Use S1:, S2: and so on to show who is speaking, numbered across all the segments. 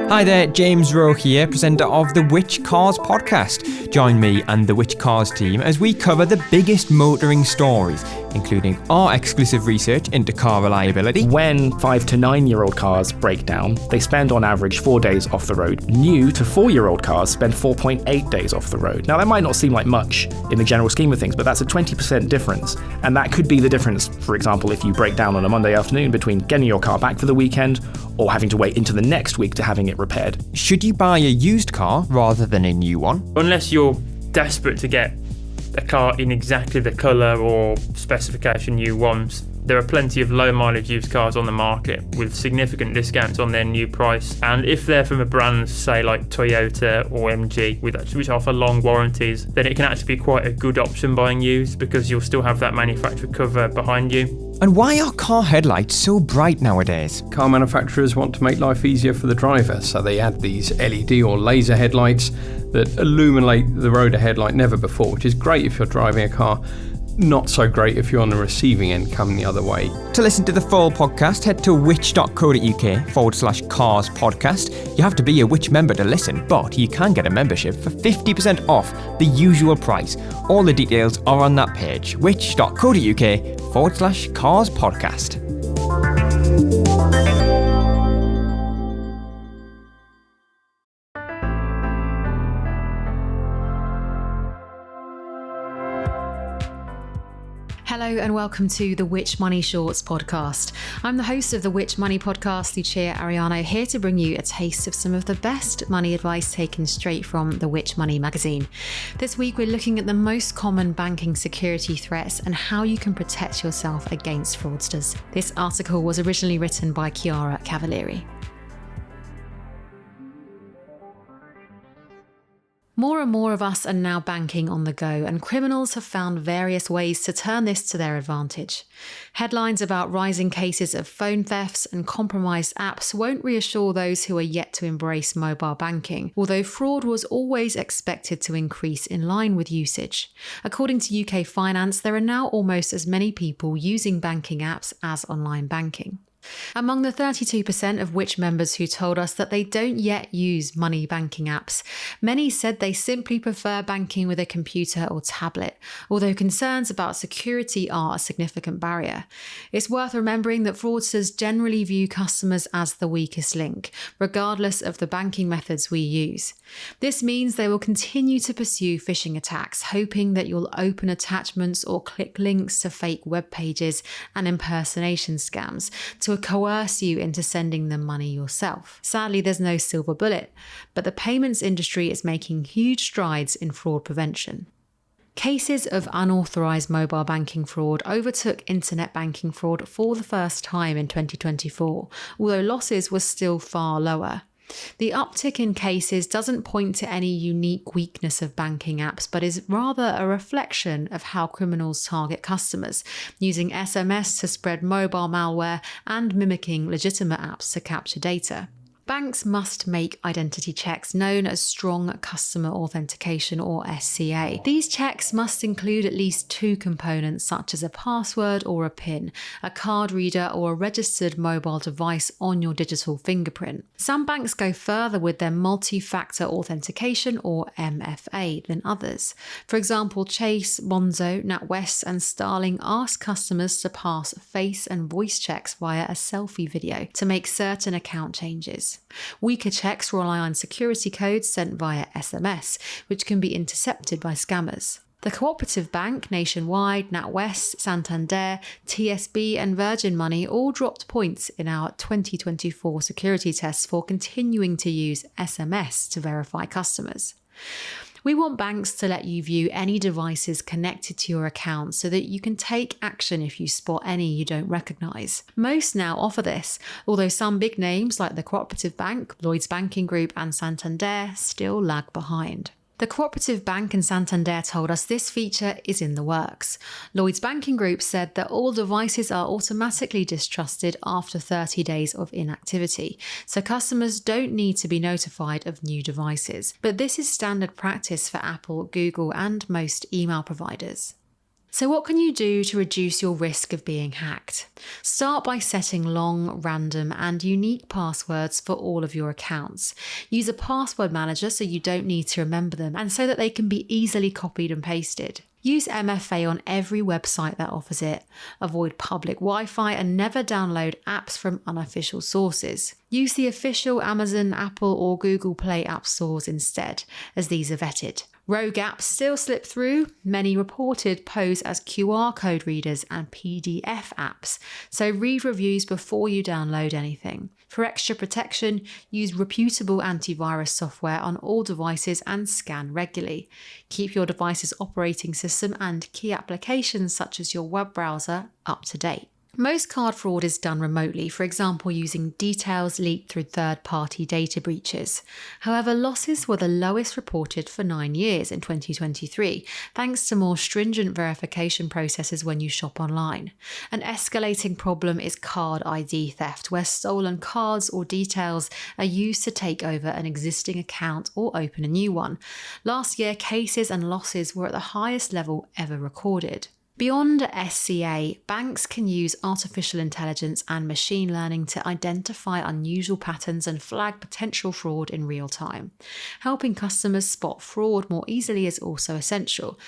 S1: Hi there, James Rowe here, presenter of the Which Cars podcast. Join me and the Which Cars team as we cover the biggest motoring stories, including our exclusive research into car reliability.
S2: When 5 to 9-year-old cars break down, they spend on average 4 days off the road. New to 4-year-old cars spend 4.8 days off the road. Now that might not seem like much in the general scheme of things, but that's a 20% difference. And that could be the difference, for example, if you break down on a Monday afternoon between getting your car back for the weekend or having to wait into the next week to having it repaired.
S1: Should you buy a used car rather than a new one?
S3: Unless you're desperate to get a car in exactly the colour or specification you want, there are plenty of low mileage used cars on the market with significant discounts on their new price. And if they're from a brand, say like Toyota or MG, which offer long warranties, then it can actually be quite a good option buying used because you'll still have that manufacturer cover behind you.
S1: And why are car headlights so bright nowadays?
S4: Car manufacturers want to make life easier for the driver, so they add these LED or laser headlights that illuminate the road ahead like never before, which is great if you're driving a car. Not so great if you're on the receiving end coming the other way.
S1: To listen to the full podcast, head to which.co.uk/cars podcast. You have to be a Which member to listen, but you can get a membership for 50% off the usual price. All the details are on that page, which.co.uk/cars podcast.
S5: Hello and welcome to the Which Money Shorts podcast. I'm the host of the Which Money podcast, Lucia Ariano, here to bring you a taste of some of the best money advice taken straight from the Which Money magazine. This week we're looking at the most common banking security threats and how you can protect yourself against fraudsters. This article was originally written by Chiara Cavalieri. More and more of us are now banking on the go, and criminals have found various ways to turn this to their advantage. Headlines about rising cases of phone thefts and compromised apps won't reassure those who are yet to embrace mobile banking, although fraud was always expected to increase in line with usage. According to UK Finance, there are now almost as many people using banking apps as online banking. Among the 32% of Which members who told us that they don't yet use money banking apps, many said they simply prefer banking with a computer or tablet, although concerns about security are a significant barrier. It's worth remembering that fraudsters generally view customers as the weakest link, regardless of the banking methods we use. This means they will continue to pursue phishing attacks, hoping that you'll open attachments or click links to fake web pages and impersonation scams to coerce you into sending them money yourself. Sadly, there's no silver bullet, but the payments industry is making huge strides in fraud prevention. Cases of unauthorised mobile banking fraud overtook internet banking fraud for the first time in 2024, although losses were still far lower. The uptick in cases doesn't point to any unique weakness of banking apps, but is rather a reflection of how criminals target customers, using SMS to spread mobile malware and mimicking legitimate apps to capture data. Banks must make identity checks known as Strong Customer Authentication or SCA. These checks must include at least two components such as a password or a PIN, a card reader or a registered mobile device on your digital fingerprint. Some banks go further with their multi-factor authentication or MFA than others. For example, Chase, Monzo, NatWest and Starling ask customers to pass face and voice checks via a selfie video to make certain account changes. Weaker checks rely on security codes sent via SMS, which can be intercepted by scammers. The Cooperative Bank, Nationwide, NatWest, Santander, TSB and Virgin Money all dropped points in our 2024 security tests for continuing to use SMS to verify customers. We want banks to let you view any devices connected to your account so that you can take action if you spot any you don't recognise. Most now offer this, although some big names like the Cooperative Bank, Lloyds Banking Group and Santander still lag behind. The Cooperative Bank and Santander told us this feature is in the works. Lloyds Banking Group said that all devices are automatically distrusted after 30 days of inactivity, so customers don't need to be notified of new devices. But this is standard practice for Apple, Google and most email providers. So what can you do to reduce your risk of being hacked? Start by setting long, random, and unique passwords for all of your accounts. Use a password manager so you don't need to remember them and so that they can be easily copied and pasted. Use MFA on every website that offers it. Avoid public Wi-Fi and never download apps from unofficial sources. Use the official Amazon, Apple, or Google Play app stores instead, as these are vetted. Rogue apps still slip through. Many reported pose as QR code readers and PDF apps, so read reviews before you download anything. For extra protection, use reputable antivirus software on all devices and scan regularly. Keep your device's operating system and key applications such as your web browser up to date. Most card fraud is done remotely, for example using details leaked through third-party data breaches. However, losses were the lowest reported for 9 years in 2023, thanks to more stringent verification processes when you shop online. An escalating problem is card ID theft, where stolen cards or details are used to take over an existing account or open a new one. Last year, cases and losses were at the highest level ever recorded. Beyond SCA, banks can use artificial intelligence and machine learning to identify unusual patterns and flag potential fraud in real time. Helping customers spot fraud more easily is also essential.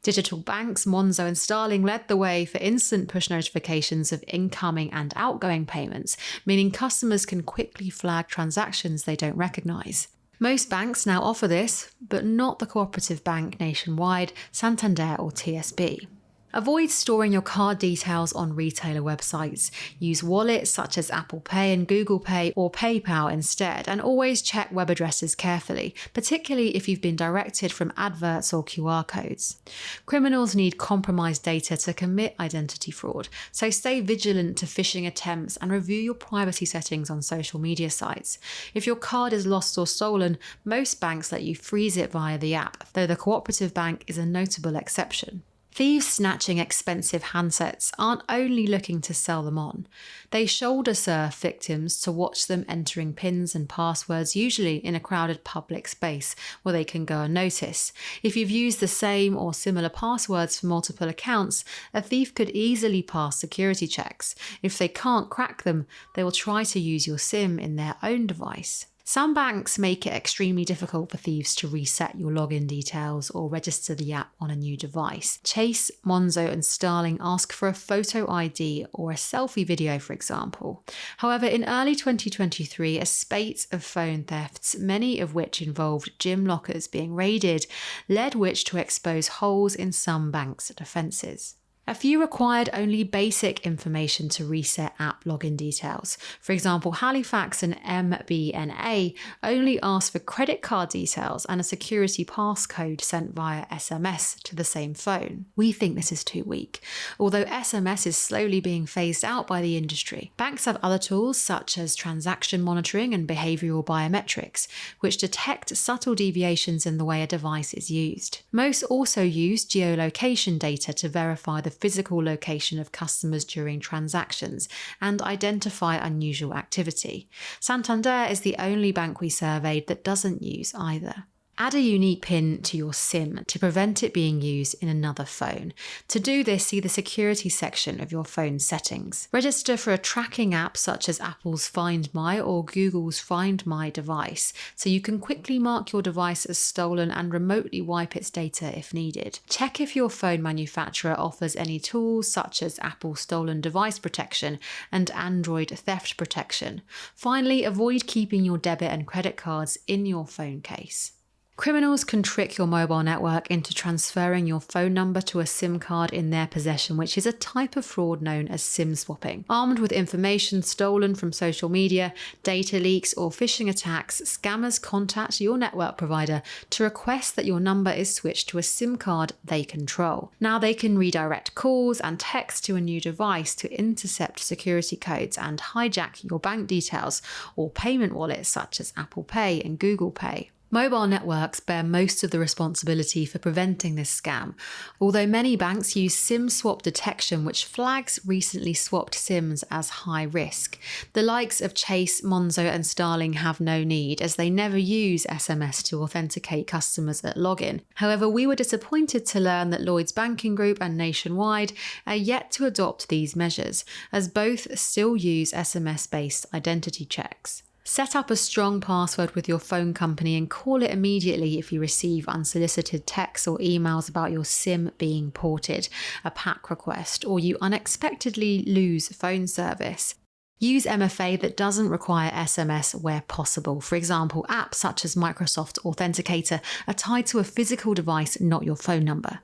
S5: Digital banks Monzo and Starling led the way for instant push notifications of incoming and outgoing payments, meaning customers can quickly flag transactions they don't recognise. Most banks now offer this, but not the Cooperative Bank Nationwide, Santander or TSB. Avoid storing your card details on retailer websites. Use wallets such as Apple Pay and Google Pay or PayPal instead, and always check web addresses carefully, particularly if you've been directed from adverts or QR codes. Criminals need compromised data to commit identity fraud, so stay vigilant to phishing attempts and review your privacy settings on social media sites. If your card is lost or stolen, most banks let you freeze it via the app, though the Cooperative Bank is a notable exception. Thieves snatching expensive handsets aren't only looking to sell them on. They shoulder surf victims to watch them entering PINs and passwords, usually in a crowded public space where they can go unnoticed. If you've used the same or similar passwords for multiple accounts, a thief could easily pass security checks. If they can't crack them, they will try to use your SIM in their own device. Some banks make it extremely difficult for thieves to reset your login details or register the app on a new device. Chase, Monzo and Starling ask for a photo ID or a selfie video, for example. However, in early 2023, a spate of phone thefts, many of which involved gym lockers being raided, led which to expose holes in some banks' defences. A few required only basic information to reset app login details. For example, Halifax and MBNA only asked for credit card details and a security passcode sent via SMS to the same phone. We think this is too weak. Although SMS is slowly being phased out by the industry, banks have other tools such as transaction monitoring and behavioural biometrics, which detect subtle deviations in the way a device is used. Most also use geolocation data to verify the physical location of customers during transactions and identify unusual activity. Santander is the only bank we surveyed that doesn't use either. Add a unique PIN to your SIM to prevent it being used in another phone. To do this, see the security section of your phone settings. Register for a tracking app such as Apple's Find My or Google's Find My device, so you can quickly mark your device as stolen and remotely wipe its data if needed. Check if your phone manufacturer offers any tools such as Apple Stolen Device Protection and Android Theft Protection. Finally, avoid keeping your debit and credit cards in your phone case. Criminals can trick your mobile network into transferring your phone number to a SIM card in their possession, which is a type of fraud known as SIM swapping. Armed with information stolen from social media, data leaks, or phishing attacks, scammers contact your network provider to request that your number is switched to a SIM card they control. Now they can redirect calls and text to a new device to intercept security codes and hijack your bank details or payment wallets such as Apple Pay and Google Pay. Mobile networks bear most of the responsibility for preventing this scam, although many banks use SIM swap detection, which flags recently swapped SIMs as high risk. The likes of Chase, Monzo and Starling have no need, as they never use SMS to authenticate customers at login. However, we were disappointed to learn that Lloyds Banking Group and Nationwide are yet to adopt these measures, as both still use SMS-based identity checks. Set up a strong password with your phone company and call it immediately if you receive unsolicited texts or emails about your SIM being ported, a pack request, or you unexpectedly lose phone service. Use MFA that doesn't require SMS where possible. For example, apps such as Microsoft Authenticator are tied to a physical device, not your phone number.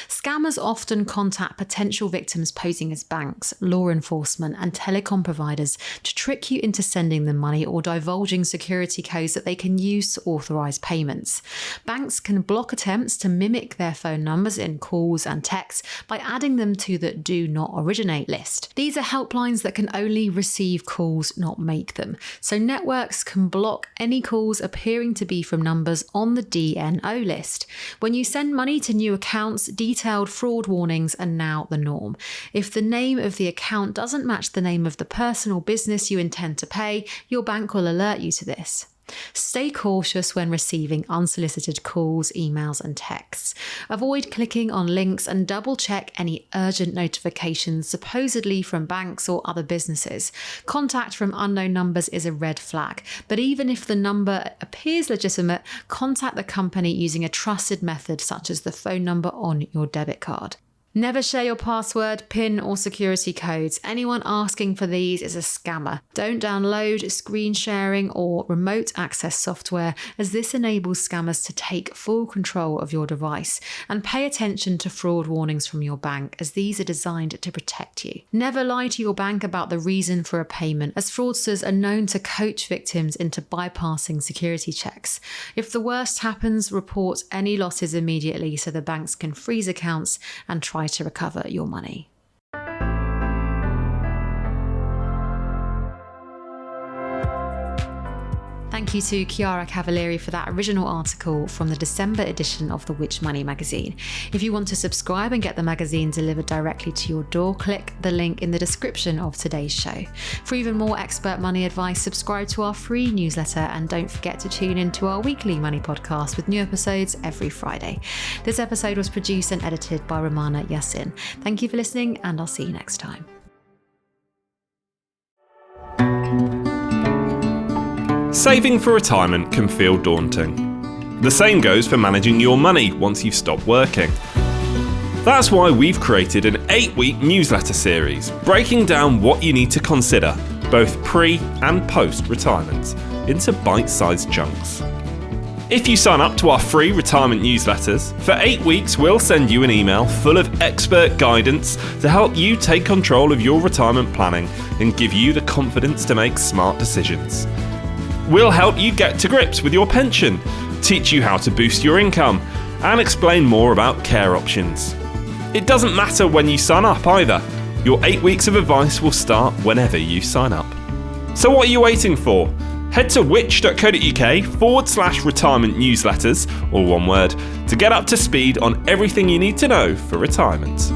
S5: Scammers often contact potential victims posing as banks, law enforcement, and telecom providers to trick you into sending them money or divulging security codes that they can use to authorize payments. Banks can block attempts to mimic their phone numbers in calls and texts by adding them to the Do Not Originate list. These are helplines that can only receive calls, not make them. So networks can block any calls appearing to be from numbers on the DNO list. When you send money to new accounts, detailed fraud warnings are now the norm. If the name of the account doesn't match the name of the person or business you intend to pay, your bank will alert you to this. Stay cautious when receiving unsolicited calls, emails, and texts. Avoid clicking on links and double-check any urgent notifications supposedly from banks or other businesses. Contact from unknown numbers is a red flag, but even if the number appears legitimate, contact the company using a trusted method such as the phone number on your debit card. Never share your password, PIN, or security codes. Anyone asking for these is a scammer. Don't download screen sharing or remote access software, as this enables scammers to take full control of your device. And pay attention to fraud warnings from your bank, as these are designed to protect you. Never lie to your bank about the reason for a payment, as fraudsters are known to coach victims into bypassing security checks. If the worst happens, report any losses immediately so the banks can freeze accounts and try to recover your money. Thank you to Chiara Cavalieri for that original article from the December edition of the Which Money magazine. If you want to subscribe and get the magazine delivered directly to your door, click the link in the description of today's show. For even more expert money advice, subscribe to our free newsletter and don't forget to tune into our weekly money podcast with new episodes every Friday. This episode was produced and edited by Romana Yassin. Thank you for listening, and I'll see you next time.
S6: Saving for retirement can feel daunting. The same goes for managing your money once you've stopped working. That's why we've created an 8-week newsletter series breaking down what you need to consider, both pre- and post-retirement, into bite-sized chunks. If you sign up to our free retirement newsletters, for 8 weeks we'll send you an email full of expert guidance to help you take control of your retirement planning and give you the confidence to make smart decisions. We'll help you get to grips with your pension, teach you how to boost your income, and explain more about care options. It doesn't matter when you sign up either. Your 8 weeks of advice will start whenever you sign up. So what are you waiting for? Head to which.co.uk/retirement newsletters, all one word, to get up to speed on everything you need to know for retirement.